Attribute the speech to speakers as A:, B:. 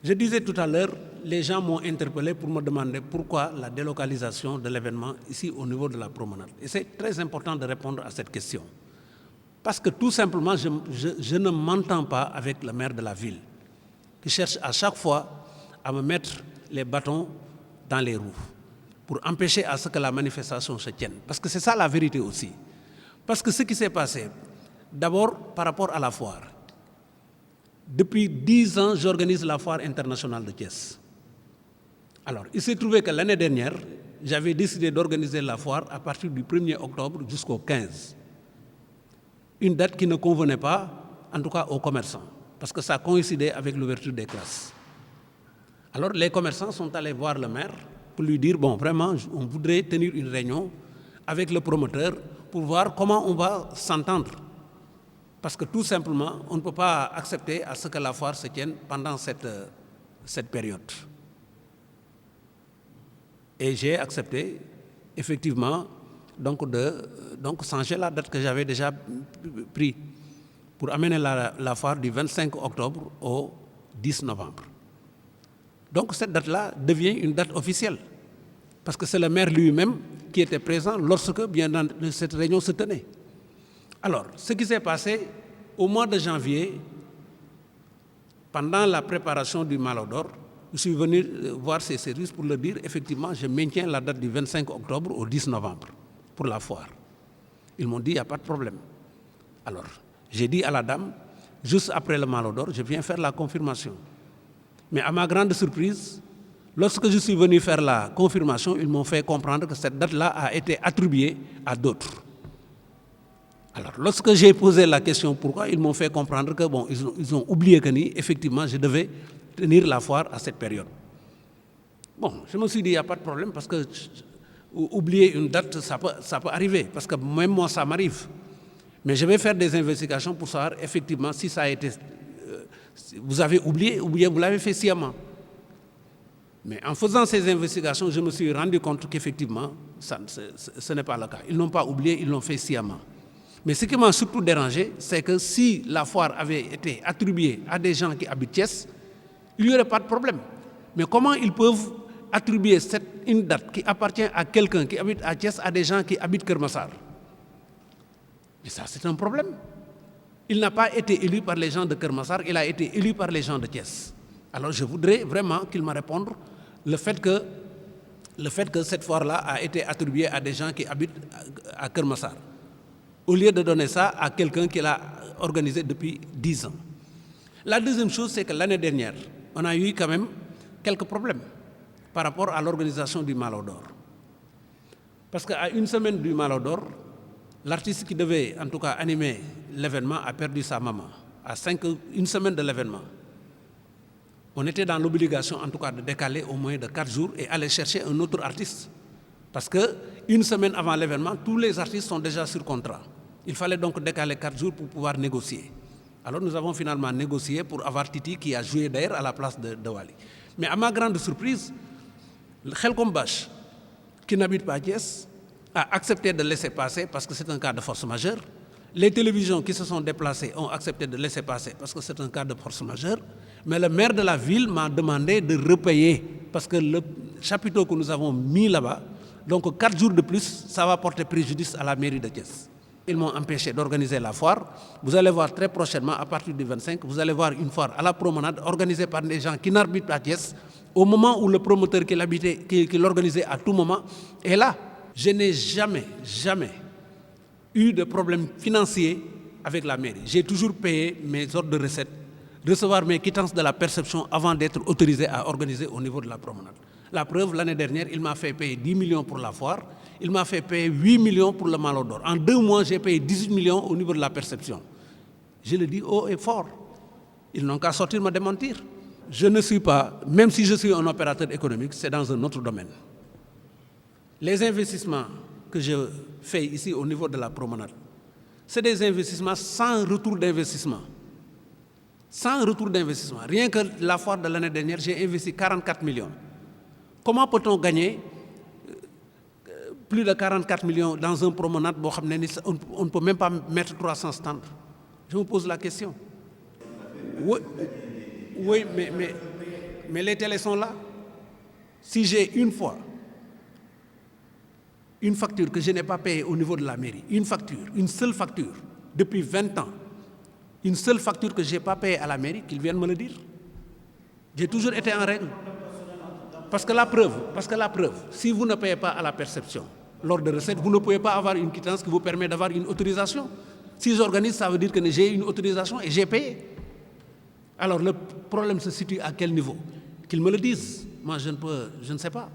A: Je disais tout à l'heure, les gens m'ont interpellé pour me demander pourquoi la délocalisation de l'événement ici au niveau de la promenade. Et c'est très important de répondre à cette question. Parce que tout simplement, je ne m'entends pas avec le maire de la ville, qui cherche à chaque fois à me mettre les bâtons dans les roues, pour empêcher à ce que la manifestation se tienne. Parce que c'est ça la vérité aussi. Parce que ce qui s'est passé, d'abord par rapport à la foire. Depuis 10 ans, j'organise la foire internationale de Thiès. Alors, il s'est trouvé que l'année dernière, j'avais décidé d'organiser la foire à partir du 1er octobre jusqu'au 15. Une date qui ne convenait pas, en tout cas aux commerçants, parce que ça coïncidait avec l'ouverture des classes. Alors, les commerçants sont allés voir le maire pour lui dire, bon, vraiment, on voudrait tenir une réunion avec le promoteur pour voir comment on va s'entendre. Parce que tout simplement, on ne peut pas accepter à ce que la foire se tienne pendant cette période. Et j'ai accepté, effectivement, donc changer la date que j'avais déjà prise pour amener la foire du 25 octobre au 10 novembre. Donc cette date-là devient une date officielle. Parce que c'est le maire lui-même qui était présent lorsque bien cette réunion se tenait. Alors, ce qui s'est passé au mois de janvier, pendant la préparation du Malodor, je suis venu voir ces services pour leur dire, effectivement, je maintiens la date du 25 octobre au 10 novembre pour la foire. Ils m'ont dit, il n'y a pas de problème. Alors, j'ai dit à la dame, juste après le Malodor, je viens faire la confirmation. Mais à ma grande surprise, lorsque je suis venu faire la confirmation, ils m'ont fait comprendre que cette date-là a été attribuée à d'autres. Alors, lorsque j'ai posé la question pourquoi, ils m'ont fait comprendre que, bon, ils ont oublié que, effectivement, je devais tenir la foire à cette période. Bon, je me suis dit, il n'y a pas de problème, parce que oublier une date, ça peut arriver, parce que même moi, ça m'arrive. Mais je vais faire des investigations pour savoir, effectivement, si ça a été... vous avez oublié, ou bien vous l'avez fait sciemment. Mais en faisant ces investigations, je me suis rendu compte qu'effectivement, ce n'est pas le cas. Ils n'ont pas oublié, ils l'ont fait sciemment. Mais ce qui m'a surtout dérangé, c'est que si la foire avait été attribuée à des gens qui habitent Thiès, il n'y aurait pas de problème. Mais comment ils peuvent attribuer une date qui appartient à quelqu'un qui habite à Thiès à des gens qui habitent Kermassar? Et ça, c'est un problème. Il n'a pas été élu par les gens de Kermassar, il a été élu par les gens de Thiès. Alors je voudrais vraiment qu'il me réponde le fait que cette foire-là a été attribuée à des gens qui habitent à Kermassar, au lieu de donner ça à quelqu'un qui l'a organisé depuis 10 ans. La deuxième chose, c'est que l'année dernière, on a eu quand même quelques problèmes par rapport à l'organisation du Malodor. Parce qu'à une semaine du Malodor, l'artiste qui devait en tout cas animer l'événement a perdu sa maman, à une semaine de l'événement. On était dans l'obligation en tout cas de décaler au moins de 4 jours et aller chercher un autre artiste. Parce qu'une semaine avant l'événement, tous les artistes sont déjà sur contrat. Il fallait donc décaler 4 jours pour pouvoir négocier. Alors nous avons finalement négocié pour avoir Titi qui a joué d'ailleurs à la place de Wali. Mais à ma grande surprise, Khelkom Bach, qui n'habite pas à Thiès, a accepté de laisser passer parce que c'est un cas de force majeure. Les télévisions qui se sont déplacées ont accepté de laisser passer parce que c'est un cas de force majeure. Mais le maire de la ville m'a demandé de repayer parce que le chapiteau que nous avons mis là-bas, donc 4 jours de plus, ça va porter préjudice à la mairie de Thiès. Ils m'ont empêché d'organiser la foire. Vous allez voir très prochainement, à partir du 25, vous allez voir une foire à la promenade organisée par des gens qui n'habitent pas Thiès, au moment où le promoteur qui l'organisait à tout moment est là. Je n'ai jamais eu de problème financier avec la mairie. J'ai toujours payé mes ordres de recettes, recevoir mes quittances de la perception avant d'être autorisé à organiser au niveau de la promenade. La preuve, l'année dernière, il m'a fait payer 10 millions pour la foire, il m'a fait payer 8 millions pour le Malodor. En 2 mois, j'ai payé 18 millions au niveau de la perception. Je le dis haut et fort. Ils n'ont qu'à sortir me démentir. Je ne suis pas, même si je suis un opérateur économique, c'est dans un autre domaine. Les investissements que je fais ici au niveau de la promenade, c'est des investissements sans retour d'investissement. Sans retour d'investissement. Rien que la foire de l'année dernière, j'ai investi 44 millions. Comment peut-on gagner plus de 44 millions dans un promenade? On ne peut même pas mettre 300 stands. Je me pose la question. Oui, mais les télés sont là. Si j'ai une fois une facture que je n'ai pas payée au niveau de la mairie, une seule facture, depuis 20 ans, une seule facture que je n'ai pas payée à la mairie, qu'ils viennent me le dire. J'ai toujours été en règle. Parce que la preuve, si vous ne payez pas à la perception, lors de recettes, vous ne pouvez pas avoir une quittance qui vous permet d'avoir une autorisation. Si j'organise, ça veut dire que j'ai une autorisation et j'ai payé. Alors le problème se situe à quel niveau? Qu'ils me le disent. Moi, je ne sais pas.